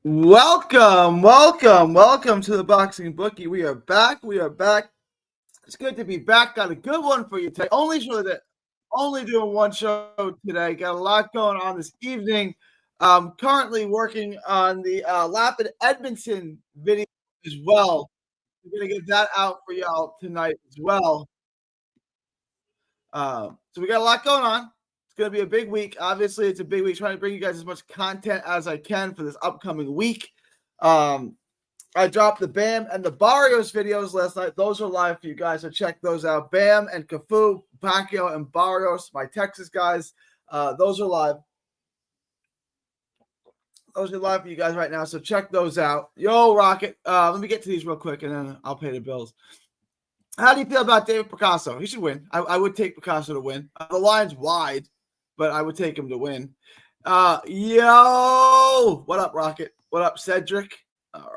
Welcome to the Boxing Bookie. We are back. It's good to be back. Got a good one for you today. Only doing one show today. Got a lot going on this evening. Currently working on the Lapid Edmondson video as well. We're gonna get that out for y'all tonight as well. So we got a lot going on. It's going to be a big week. Obviously, it's a big week. Trying to bring you guys as much content as I can for this upcoming week. I dropped the Bam and the Barrios videos last night. Those are live for you guys, so check those out. Bam and Cafu, Pacquiao and Barrios, my Texas guys. Those are live. Those are live for you guys right now, so check those out. Yo, Rocket. Let me get to these real quick, and then I'll pay the bills. How do you feel about David Picasso? He should win. I would take Picasso to win. The line's wide, but I would take him to win. Yo, what up, Rocket? What up, Cedric? All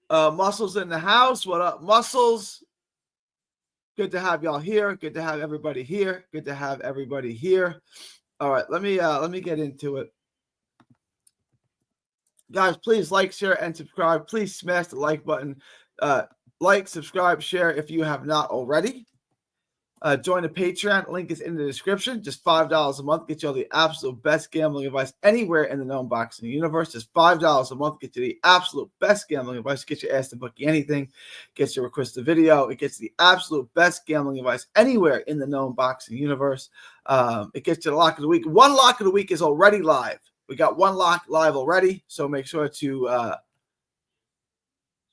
right. Muscles in the house. What up, Muscles? Good to have y'all here. Good to have everybody here. All right, let me get into it. Guys, please like, share, and subscribe. Please smash the like button. Like, subscribe, share if you have not already. Join the Patreon. Link is in the description. Just $5 a month. Get you all the absolute best gambling advice anywhere in the known boxing universe. Just $5 a month. Get you the absolute best gambling advice. Get your ass to bookie anything. Get you request a video. It gets the absolute best gambling advice anywhere in the known boxing universe. It gets you the lock of the week. One lock of the week is already live. We got one lock live already, so make sure to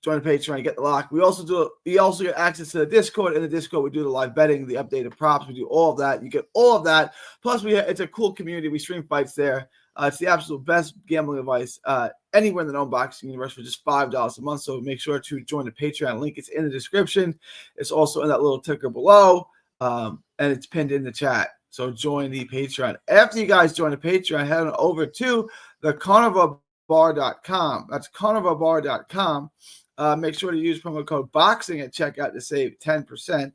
join the Patreon and get the lock. We also get access to the Discord. In the Discord, we do the live betting, the updated props. We do all of that. You get all of that. Plus, it's a cool community. We stream fights there. It's the absolute best gambling advice anywhere in the known boxing universe for just $5 a month. So make sure to join the Patreon. Link is in the description. It's also in that little ticker below, and it's pinned in the chat. So join the Patreon. After you guys join the Patreon, head on over to the carnivalbar.com. That's carnivalbar.com. Make sure to use promo code BOXING at checkout to save 10%.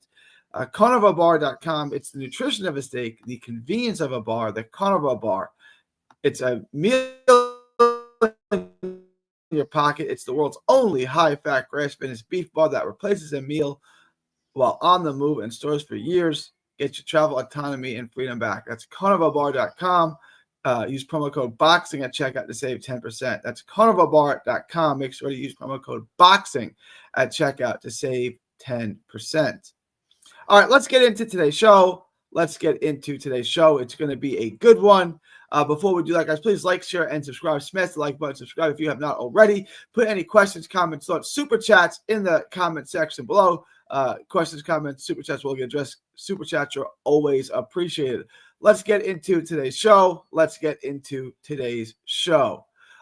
Carnivalbar.com. It's the nutrition of a steak, the convenience of a bar, the Carnival Bar. It's a meal in your pocket. It's the world's only high-fat, grass-finished beef bar that replaces a meal while on the move and stores for years. Get your travel autonomy and freedom back. That's carnivalbar.com. Use promo code BOXING at checkout to save 10%. That's carnivalbar.com. Make sure to use promo code BOXING at checkout to save 10%. All right, let's get into today's show. It's going to be a good one. Before we do that, guys, please like, share, and subscribe. Smash the like button. Subscribe if you have not already. Put any questions, comments, thoughts, super chats in the comment section below. Questions, comments, super chats will get addressed. Super chats are always appreciated. Let's get into today's show.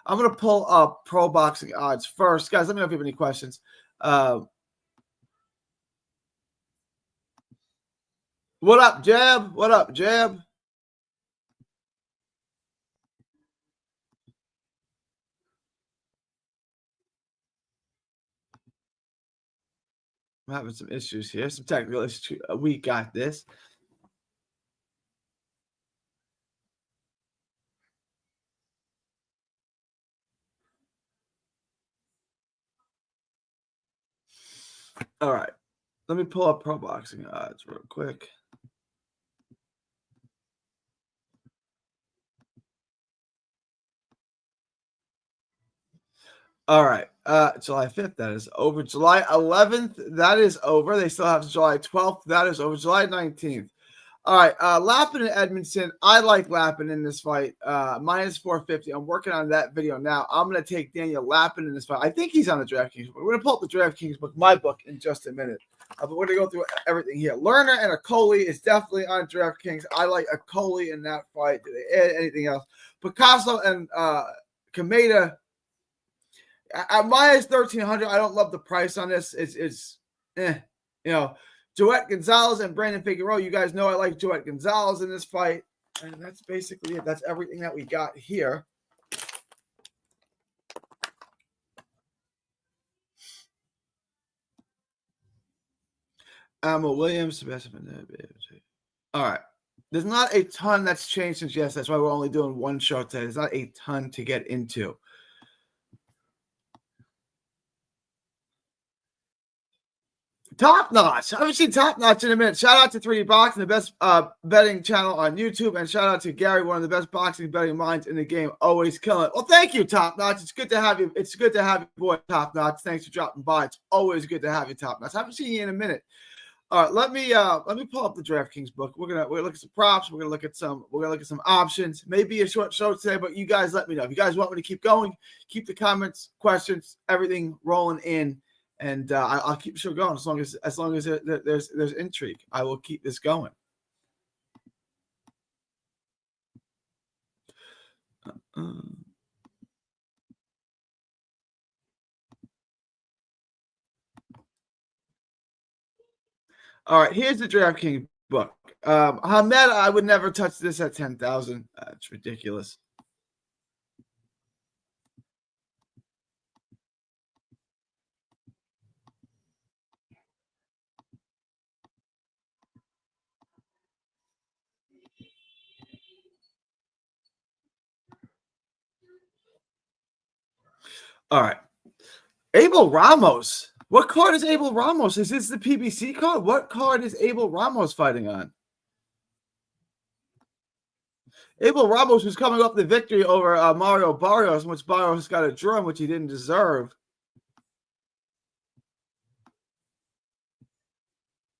I'm going to pull up pro boxing odds first. Guys, let me know if you have any questions. What up, Jab? I'm having some issues here, some technical issues. We got this. All right. Let me pull up pro boxing odds real quick. All right. July 5th, that is over. July 11th, that is over. They still have July 12th. That is over. July 19th. All right. Lappin and Edmondson. I like Lappin in this fight. Minus 450. I'm working on that video now. I'm going to take Daniel Lappin in this fight. I think he's on the DraftKings book. We're going to pull up the DraftKings book, my book, in just a minute. But we're going to go through everything here. Lerner and Akoli is definitely on DraftKings. I like Akoli in that fight. Did they add anything else? Picasso and Kameda. At minus 1,300, I don't love the price on this. It's Joet Gonzalez and Brandon Figueroa. You guys know I like Joet Gonzalez in this fight. And that's basically it. That's everything that we got here. Williams, Sebastian. All right. there's not a ton that's changed since yesterday. That's why we're only doing one show today. There's not a ton to get into. Top Notch. I haven't seen Top Notch in a minute. Shout out to 3D Boxing, the best betting channel on YouTube, and shout out to Gary, one of the best boxing betting minds in the game. Always killing it. Well, thank you, Top Notch. It's good to have you. It's good to have you, boy, Top Notch. Thanks for dropping by. It's always good to have you, Top Notch. I haven't seen you in a minute. All right, let me pull up the DraftKings book. We're gonna look at some props. We're gonna look at some options. Maybe a short show today, but you guys let me know if you guys want me to keep going. Keep the comments, questions, everything rolling in. And I'll keep the show going as long as there's intrigue. I will keep this going. All right, here's the DraftKings book. Hamed, I would never touch this at 10,000. It's ridiculous. All right. Abel Ramos. What card is Abel Ramos? Is this the PBC card? What card is Abel Ramos fighting on? Abel Ramos was coming up the victory over Mario Barrios, which Barrios got a draw, which he didn't deserve.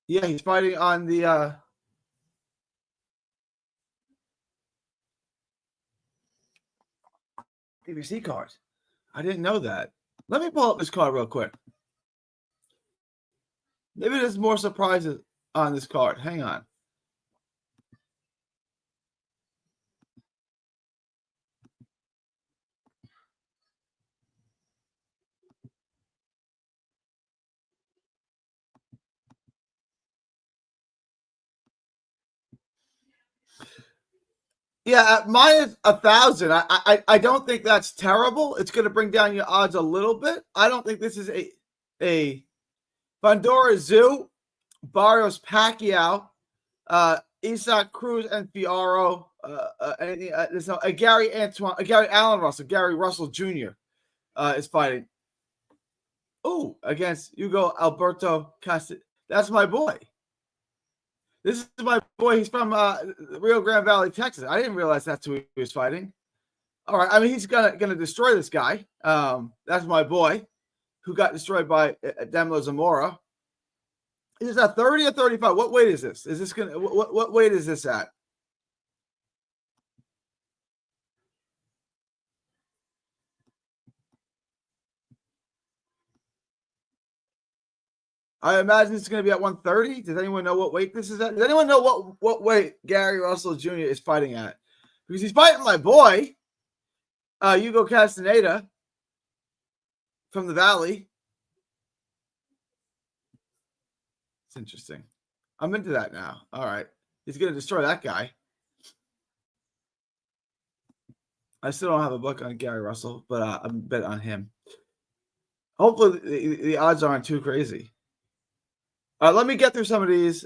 Yeah, he's fighting on the PBC card. I didn't know that. Let me pull up this card real quick. Maybe there's more surprises on this card. Hang on. Yeah, minus 1,000. I don't think that's terrible. It's going to bring down your odds a little bit. I don't think this is a Fundora Zoo, Barrios Pacquiao, Isaac Cruz and Fiaro, there's no Gary Allen Russell, Gary Russell Jr. Is fighting. Oh, against Hugo Alberto Castillo. That's my boy. This is my boy. He's from Rio Grande Valley, Texas. I didn't realize that's who he was fighting. All right. I mean, he's gonna destroy this guy. That's my boy, who got destroyed by Demlo Zamora. Is this a 30 or 35? What weight is this? Is this gonna what weight is this at? I imagine it's going to be at 130. Does anyone know what weight this is at? Does anyone know what weight Gary Russell Jr. is fighting at? Because he's fighting my boy, Hugo Castaneda from the Valley. It's interesting. I'm into that now. All right. He's going to destroy that guy. I still don't have a book on Gary Russell, but I'm bet on him. Hopefully the odds aren't too crazy. Let me get through some of these.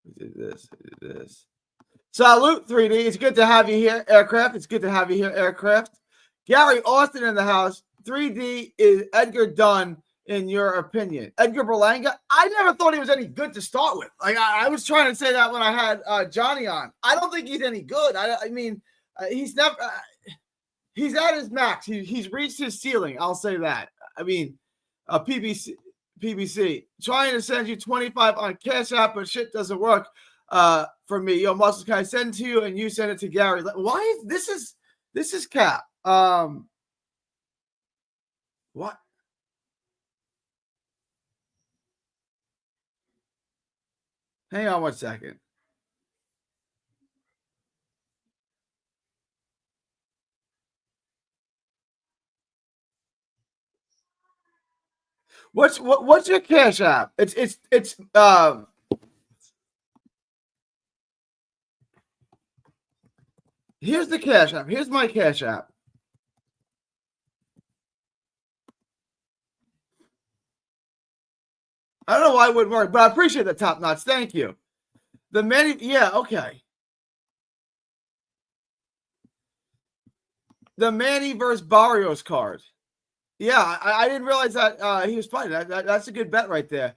We did this. Salute 3D. It's good to have you here, Aircraft. It's good to have you here, Aircraft. Gary Austin in the house. 3D is Edgar Dunn, in your opinion? Edgar Berlanga? I never thought he was any good to start with. Like I was trying to say that when I had Johnny on. I don't think he's any good. I mean, he's never. He's at his max. He's reached his ceiling. I'll say that. I mean, PBC trying to send you 25 on Cash App, but shit doesn't work for me. Yo, Muscles, can I send it to you and you send it to Gary? Why is this is cap? What? Hang on 1 second. What's your Cash App? It's here's the Cash App. Here's my Cash App. I don't know why it wouldn't work, but I appreciate the top notch. Thank you. The Manny, yeah, okay. The Manny versus Barrios card. Yeah, I didn't realize that he was fighting. That's a good bet right there.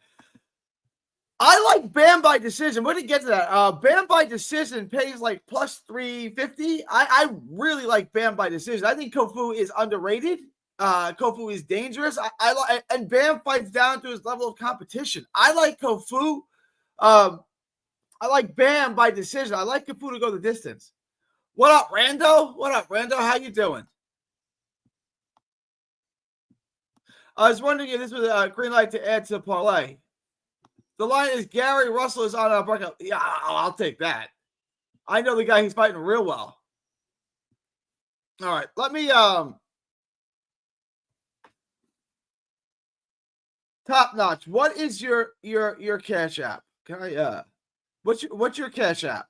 I like Bam by decision. What did get to that? Bam by decision pays like plus 350. I really like Bam by decision. I think Kofu is underrated. Kofu is dangerous. I like, and Bam fights down to his level of competition. I like Kofu. I like Bam by decision. I like Kofu to go the distance. What up, Rando? What up, Rando? How you doing? I was wondering if this was a green light to add to the parlay. The line is Gary Russell is on a breakout. Yeah, I'll take that. I know the guy he's fighting real well. All right, let me top notch. What is your Cash App? Can I what's your Cash App?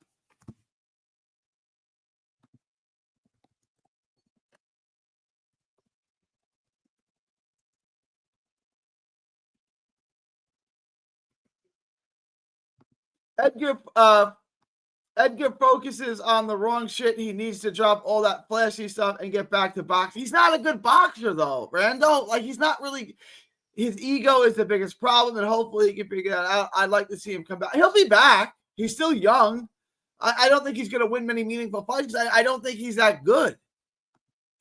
Edgar focuses on the wrong shit. He needs to drop all that flashy stuff and get back to boxing. He's not a good boxer, though, Randall. Like, he's not really. His ego is the biggest problem, and hopefully he can figure that out. I'd like to see him come back. He'll be back. He's still young. I don't think he's going to win many meaningful fights. I don't think he's that good.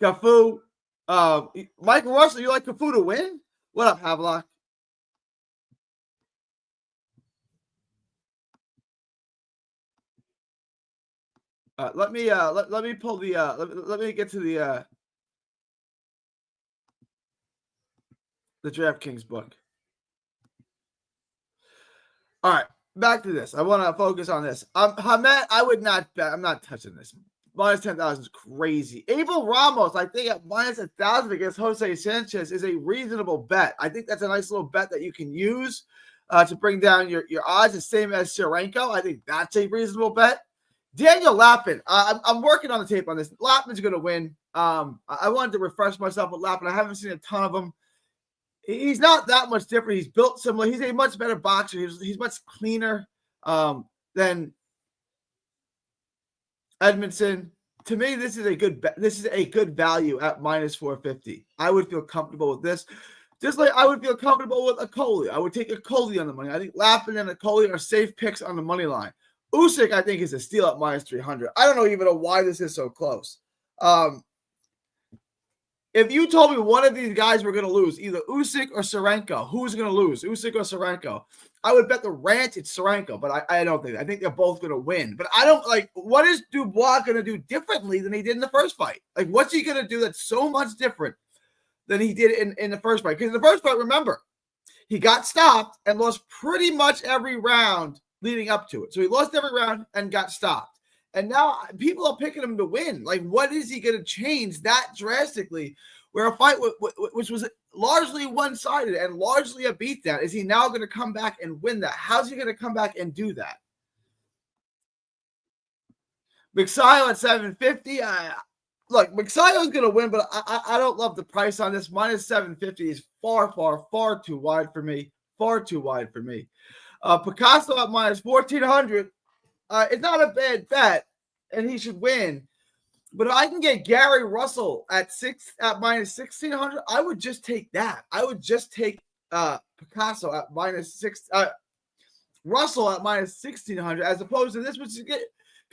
Cafu. Michael Russell, you like Cafu to win? What up, Havelock? Let me pull the let me get to the DraftKings book. All right, back to this. I want to focus on this. Hamed, I would not bet. I'm not touching this. Minus 10,000 is crazy. Abel Ramos, I think at minus 1,000 against Jose Sanchez is a reasonable bet. I think that's a nice little bet that you can use to bring down your odds. The same as Serenko. I think that's a reasonable bet. Daniel Lappin, I'm working on the tape on this. Lappin's going to win. I wanted to refresh myself with Lappin. I haven't seen a ton of him. He's not that much different. He's built similar. He's a much better boxer. He's much cleaner than Edmondson. To me, this is a good bet. This is a good value at minus 450. I would feel comfortable with this. Just like I would feel comfortable with Okolie. I would take Okolie on the money. I think Lappin and Okolie are safe picks on the money line. Usyk, I think, is a steal at minus 300. I don't even know why this is so close. If you told me one of these guys were going to lose, either Usyk or Serenko, who's going to lose, Usyk or Serenko? I would bet the ranch it's Serenko, but I don't think that. I think they're both going to win. But I don't like, what is Dubois going to do differently than he did in the first fight? Like, what's he going to do that's so much different than he did in the first fight? Because in the first fight, remember, he got stopped and lost pretty much every round leading up to it. So he lost every round and got stopped. And now people are picking him to win. Like, what is he going to change that drastically? Where a fight which was largely one-sided and largely a beatdown, is he now going to come back and win that? How's he going to come back and do that? Magsayo at 750. Look, Magsayo is going to win, but I don't love the price on this. Minus 750 is far too wide for me. Far too wide for me. Picasso at minus 1,400. It's not a bad bet, and he should win. But if I can get Gary Russell at minus 1,600, I would just take that. I would just take Picasso at minus 6. Russell at minus 1,600, as opposed to this, which is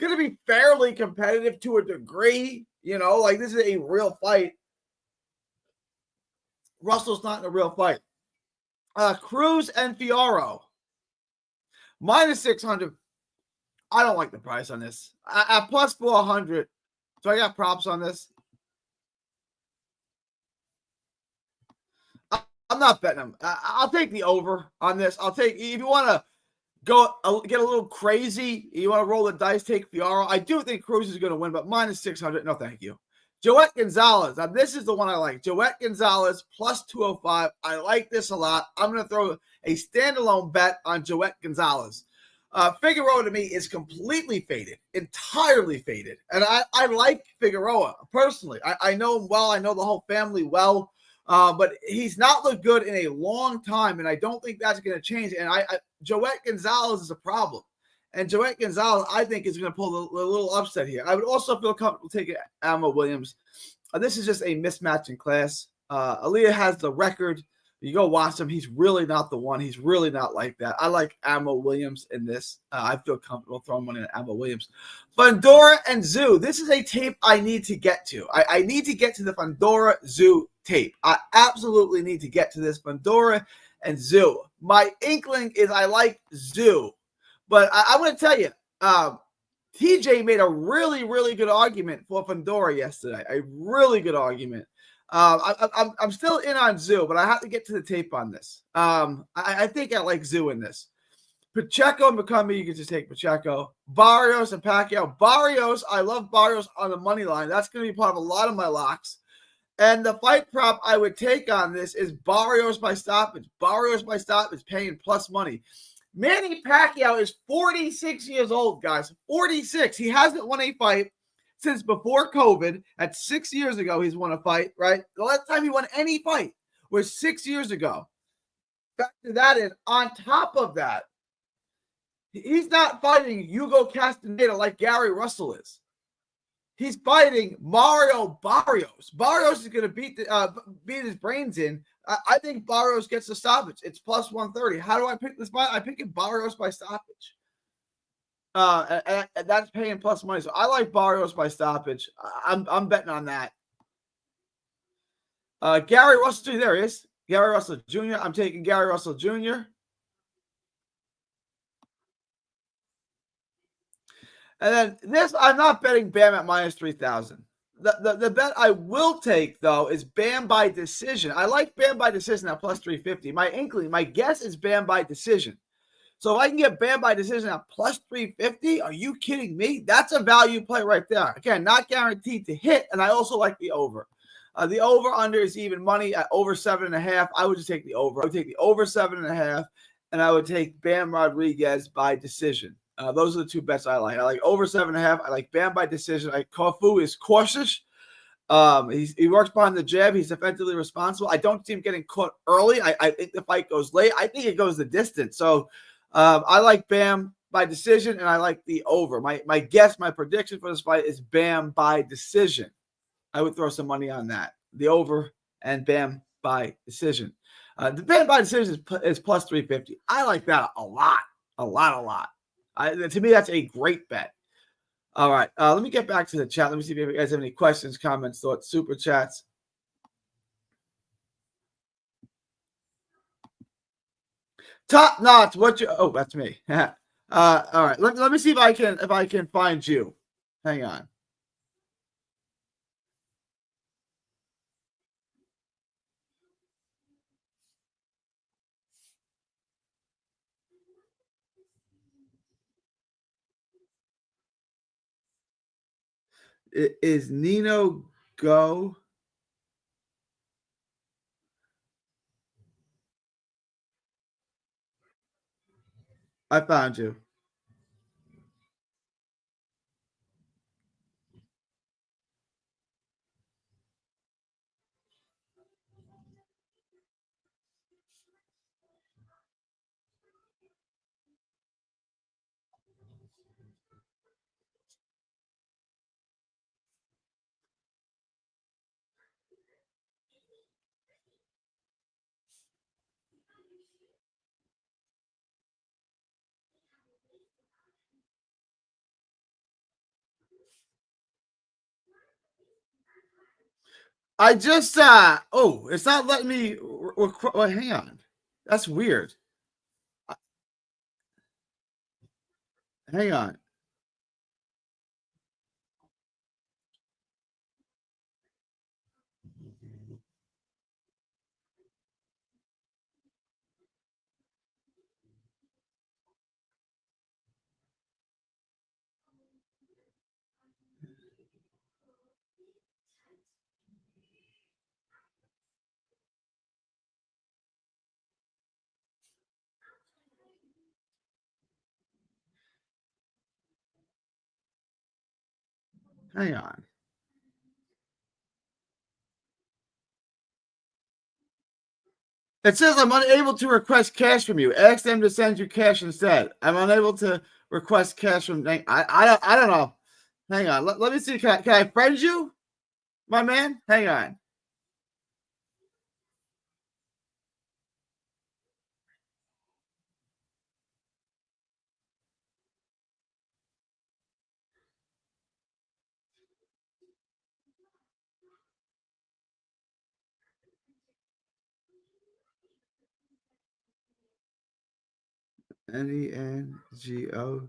going to be fairly competitive to a degree. You know, like, this is a real fight. Russell's not in a real fight. Cruz and Fiorot. Minus 600. I don't like the price on this. At plus 400. So I got props on this. I'm not betting them. I'll take the over on this. I'll take, if you want to go get a little crazy, you want to roll the dice, take Fiorot. I do think Cruz is going to win, but minus 600. No, thank you. Joet Gonzalez. Now, this is the one I like. Joet Gonzalez plus 205. I like this a lot. I'm going to throw a standalone bet on Joet Gonzalez. Figueroa to me is completely faded, entirely faded. And I like Figueroa personally. I know him well. I know the whole family well. But he's not looked good in a long time, and I don't think that's going to change. And Joet Gonzalez is a problem. And Joet Gonzalez, I think, is going to pull a little upset here. I would also feel comfortable taking Alma Williams. This is just a mismatch in class. Aaliyah has the record. You go watch him. He's really not the one. He's really not like that. I like Ammo Williams in this. I feel comfortable throwing money at Ammo Williams. Fundora and Zoo. This is a tape I need to get to. I need to get to the Fundora Zoo tape. I absolutely need to get to this Fundora and Zoo. My inkling is I like Zoo. But I'm going to tell you, TJ made a really, really good argument for Fundora yesterday. A really good argument. I'm still in on Zoo, but I have to get to the tape on this. I think I like Zoo in this. Pacheco and McCombie, you can just take Pacheco. Barrios and Pacquiao. Barrios, I love Barrios on the money line. That's going to be part of a lot of my locks. And the fight prop I would take on this is Barrios by stoppage. Barrios by stoppage paying plus money. Manny Pacquiao is 46 years old, guys. 46. He hasn't won a fight since before COVID. At 6 years ago, he's won a fight, right? The last time he won any fight was 6 years ago. Factor that in. On top of that, he's not fighting Hugo Castaneda like Gary Russell is. He's fighting Mario Barrios. Barrios is going to beat his brains in. I think Barrios gets the stoppage. It's plus 130. How do I pick this fight? I pick it Barrios by stoppage. And that's paying plus money. So I like Barrios by stoppage. I'm betting on that. Gary Russell Jr. There he is. Gary Russell Jr. I'm taking Gary Russell Jr. And then this, I'm not betting Bam at minus 3,000. The bet I will take, though, is Bam by decision. I like Bam by decision at plus 350. My guess is Bam by decision. So if I can get Bam by decision at plus 350, are you kidding me? That's a value play right there. Again, not guaranteed to hit, and I also like the over. The over-under is even money at over 7.5. I would just take the over. I would take the over 7.5, and I would take Bam Rodriguez by decision. Those are the two bets I like. I like over 7.5. I like Bam by decision. Kofu is cautious. He works behind the jab. He's defensively responsible. I don't see him getting caught early. I think the fight goes late. I think it goes the distance. So I like Bam by decision, and I like the over. My guess, my prediction for this fight is Bam by decision. I would throw some money on that. The over and Bam by decision. The Bam by decision is plus 350. I like that a lot. To me, that's a great bet. All right. Let me get back to the chat. Let me see if you guys have any questions, comments, thoughts, super chats. Top notch. Oh, that's me. All right. Let me see if I can find you. Hang on. Is Nino Go? I found you. I just it's not letting me well, hang on. That's weird. Hang on. Hang on. It says I'm unable to request cash from you. Ask them to send you cash instead. I'm unable to request cash from. I don't know. Hang on. Let me see. Can I friend you, my man? Hang on. NENGOCARR.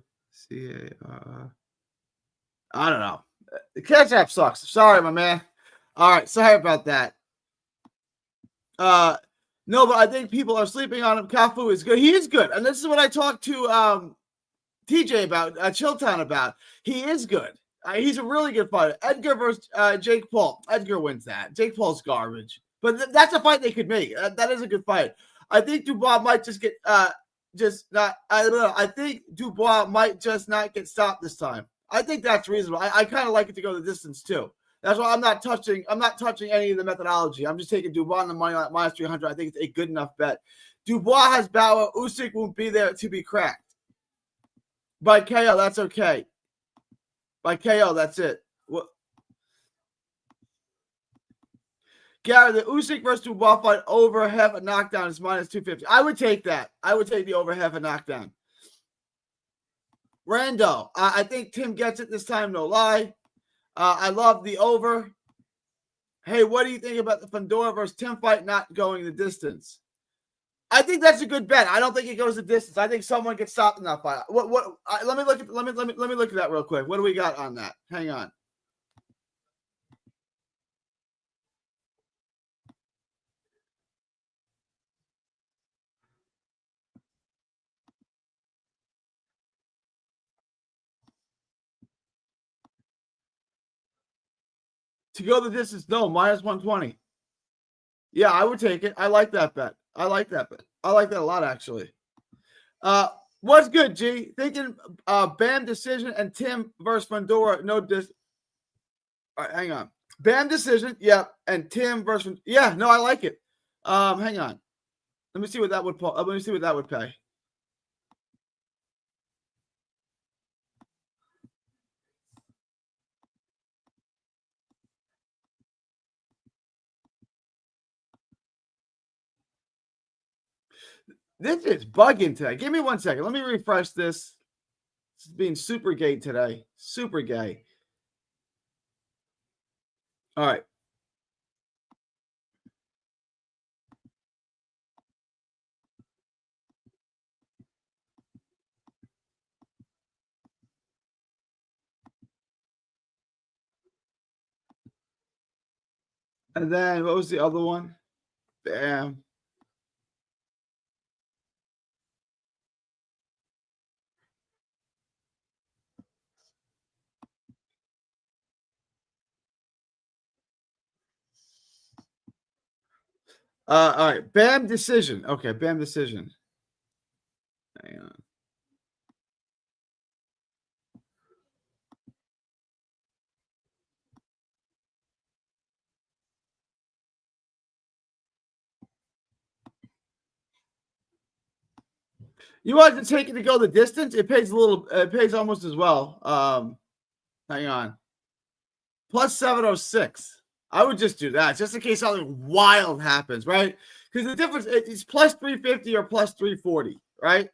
I don't know. The Cash App sucks. Sorry, my man. All right, sorry about that. No, but I think people are sleeping on him. Cafu is good. He is good, and this is what I talked to TJ about, Chilltown about. He is good. He's a really good fighter. Edgar versus Jake Paul. Edgar wins that. Jake Paul's garbage, but that's a fight they could make. That is a good fight. I think Dubois might just get just not. I don't know. I think Dubois might just not get stopped this time. I think that's reasonable. I kind of like it to go the distance too. That's why I'm not touching any of the methodology. I'm just taking Dubois on the money line minus 300. I think it's a good enough bet. Dubois has Bauer. Usyk won't be there to be cracked. By KO, that's okay. By KO, that's it. What? Gary, the Usyk versus Dubois fight over half a knockdown is minus 250. I would take that. I would take the over half a knockdown. Rando, I think Tim gets it this time, no lie. I love the over. Hey, what do you think about the Fundora versus Tim fight not going the distance? I think that's a good bet. I don't think it goes the distance. I think someone gets stopped in that fight. Let me look at that real quick. What do we got on that? Hang on. To go the distance, no, minus 120. Yeah, I would take it. I like that bet. I like that bet. I like that a lot, actually. What's good, G? Thinking Bam decision and Tim versus Fundora. No dis. All right, hang on. Bam decision. Yeah, and Tim versus. Yeah, no, I like it. Hang on. Let me see what that would. Let me see what that would pay. This is bugging today. Give me 1 second. Let me refresh this. This is being super gay today. Super gay. All right. And then what was the other one? Bam. All right. Bam decision. Okay, Bam decision. Hang on. You want to take it to go the distance? It pays a little. It pays almost as well. Hang on. Plus 706. I would just do that just in case something wild happens, right? Because the difference is plus 350 or plus 340, right?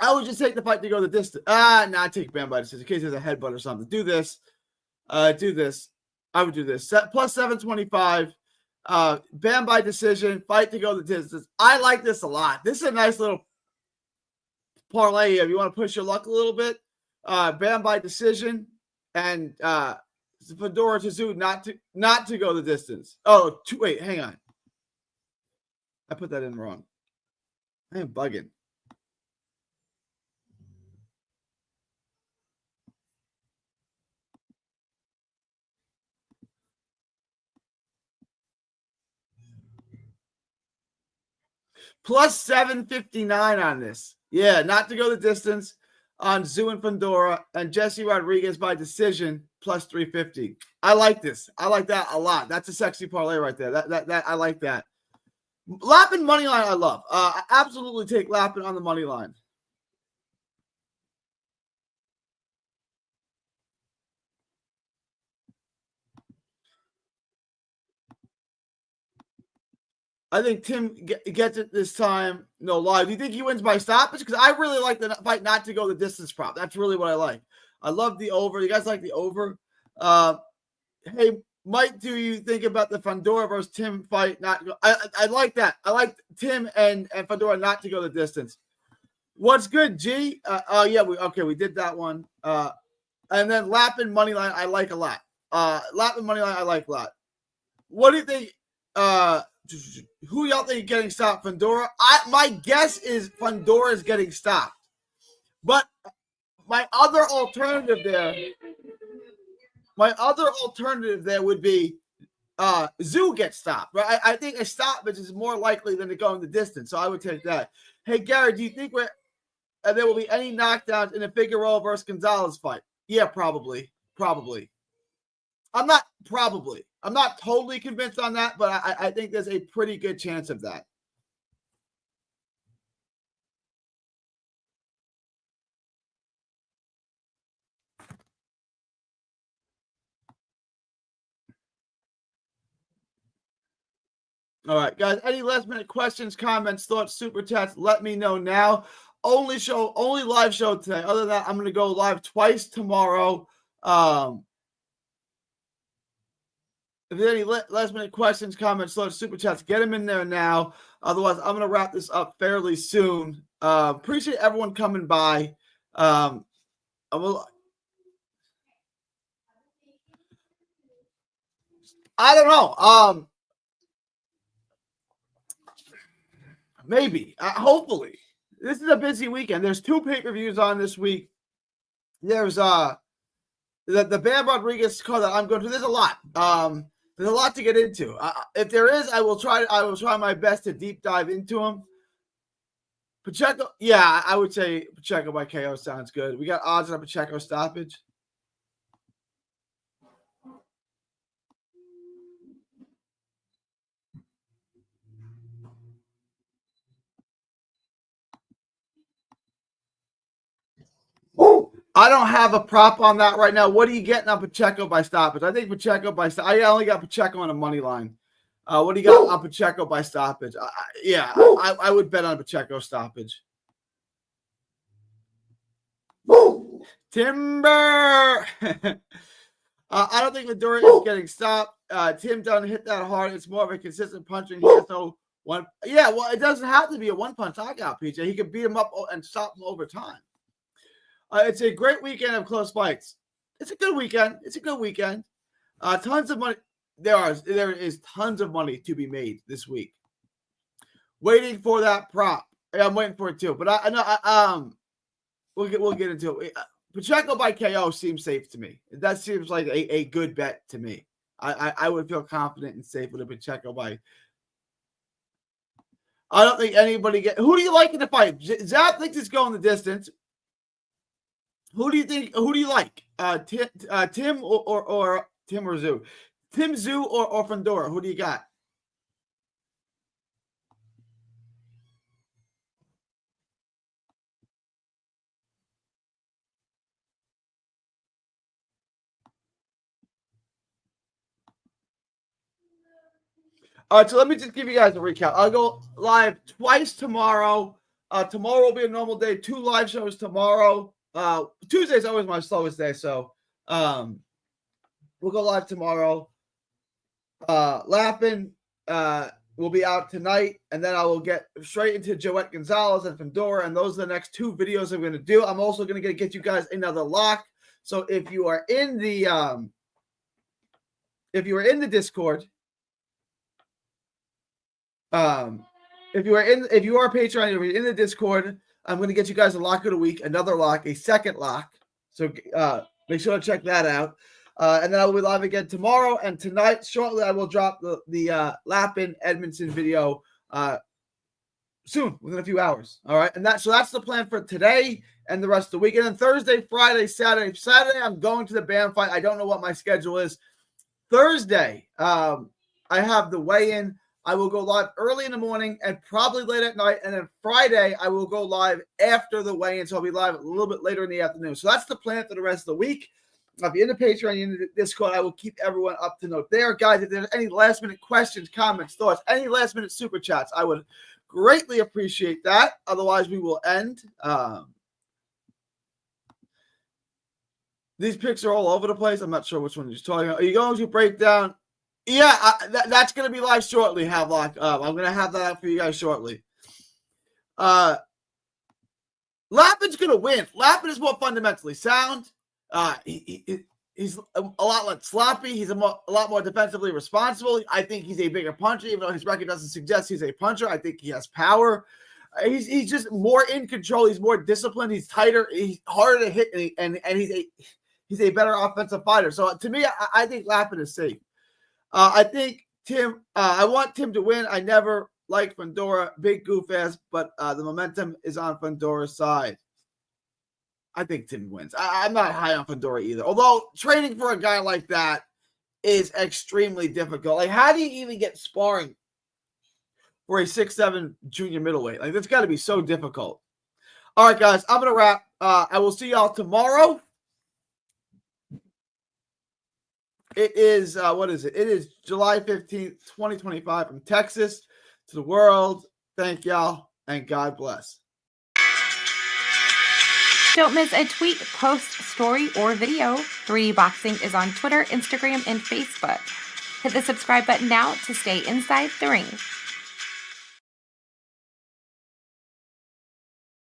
I would just take the fight to go the distance. Nah, take Bam by decision in case there's a headbutt or something. Do this. Do this. I would do this. Plus 725. Bam by decision. Fight to go the distance. I like this a lot. This is a nice little parlay. If you want to push your luck a little bit, Bam by decision and Fedora Tszyu not to go the distance. Oh, wait, hang on. I put that in wrong. I am bugging. Plus 759 on this. Yeah, not to go the distance on Tszyu and Fundora and Jesse Rodriguez by decision plus 350. I like this. I like that a lot. That's a sexy parlay right there. That I like that. Lappin money line, I love. I absolutely take Lappin on the money line. I think Tim gets it this time. No lie. Do you think he wins by stoppage? Because I really like the fight not to go the distance prop. That's really what I like. I love the over. You guys like the over? Hey, Mike, do you think about the Fundora versus Tim fight? I like that. I like Tim and Fundora not to go the distance. What's good, G? Yeah, we did that one. And then Lappin moneyline, I like a lot. Lappin moneyline, I like a lot. What do you think? Who y'all think getting stopped? Fundora? My guess is Fundora is getting stopped. But my other alternative there would be Zoo gets stopped. Right? I think a stoppage is more likely than to go in the distance. So I would take that. Hey, Gary, do you think there will be any knockdowns in the Figueroa versus Gonzalez fight? Yeah, probably. I'm not totally convinced on that, but I think there's a pretty good chance of that. All right, guys. Any last minute questions, comments, thoughts, super chats? Let me know now. Only live show today. Other than that, I'm going to go live twice tomorrow. If there's any last minute questions, comments, thoughts, super chats, get them in there now. Otherwise, I'm going to wrap this up fairly soon. Appreciate everyone coming by. I don't know. Maybe. Hopefully. This is a busy weekend. There's 2 pay-per-views on this week. There's the Bam Rodriguez card that I'm going to. There's a lot. There's a lot to get into. If there is, I will try my best to deep dive into them. Pacheco, yeah, I would say Pacheco by KO sounds good. We got odds on a Pacheco stoppage. I don't have a prop on that right now. What are you getting on Pacheco by stoppage? I think Pacheco by stoppage. I only got Pacheco on a money line. What do you got on Pacheco by stoppage? I would bet on Pacheco stoppage. Timber. I don't think Fundora is getting stopped. Tim doesn't hit that hard. It's more of a consistent punching. He has no one. Yeah, well, it doesn't have to be a one-punch knockout, PJ. He could beat him up and stop him over time. It's a great weekend of close fights. It's a good weekend. Tons of money. There is tons of money to be made this week. Waiting for that prop. I'm waiting for it too. But I know we'll get into it. Pacheco by KO seems safe to me. That seems like a good bet to me. I would feel confident and safe with a Pacheco by. I don't think anybody who do you like in the fight? Zap thinks it's going the distance. Who do you think? Who do you like? Tim or Tim or Zoo? Tim, Zoo, or Fundora? Who do you got? All right, so let me just give you guys a recap. I'll go live twice tomorrow. Tomorrow will be a normal day. 2 live shows tomorrow. Tuesday is always my slowest day, so we'll go live tomorrow. Lappin will be out tonight, and then I will get straight into Joette Gonzalez and Fundora, and those are the next 2 videos I'm going to do. I'm also going to get you guys another lock. So if you are in the Discord, if you are Patreon, you're in the Discord, I'm going to get you guys a lock of the week, another lock, a second lock. So make sure to check that out. And then I will be live again tomorrow and tonight. Shortly, I will drop the Lappin Edmondson video soon, within a few hours. All right, and that's the plan for today and the rest of the week. And then Thursday, Friday, Saturday. Saturday, I'm going to the Bam fight. I don't know what my schedule is. Thursday, I have the weigh-in. I will go live early in the morning and probably late at night. And then Friday, I will go live after the weigh-in. So I'll be live a little bit later in the afternoon. So that's the plan for the rest of the week. If you're in the Patreon, you're in the Discord, I will keep everyone up to note there. Guys, if there's any last-minute questions, comments, thoughts, any last-minute super chats, I would greatly appreciate that. Otherwise, we will end. These picks are all over the place. I'm not sure which one you're talking about. Are you going to break down? Yeah, that's going to be live shortly, Havelock. I'm going to have that out for you guys shortly. Lappin's going to win. Lappin is more fundamentally sound. He's a lot less sloppy. He's a lot more defensively responsible. I think he's a bigger puncher, even though his record doesn't suggest he's a puncher. I think he has power. He's just more in control. He's more disciplined. He's tighter. He's harder to hit, and he's a better offensive fighter. So to me, I think Lappin is safe. I think Tim. I want Tim to win. I never liked Fundora, big goof ass, but the momentum is on Fundora's side. I think Tim wins. I'm not high on Fundora either. Although training for a guy like that is extremely difficult. Like, how do you even get sparring for a 6'7" junior middleweight? Like, that's got to be so difficult. All right, guys, I'm gonna wrap. I will see y'all tomorrow. It is what is it? It is July 15th, 2025, from Texas to the world. Thank y'all, and God bless. Don't miss a tweet, post, story, or video. 3D Boxing is on Twitter, Instagram, and Facebook. Hit the subscribe button now to stay inside the ring.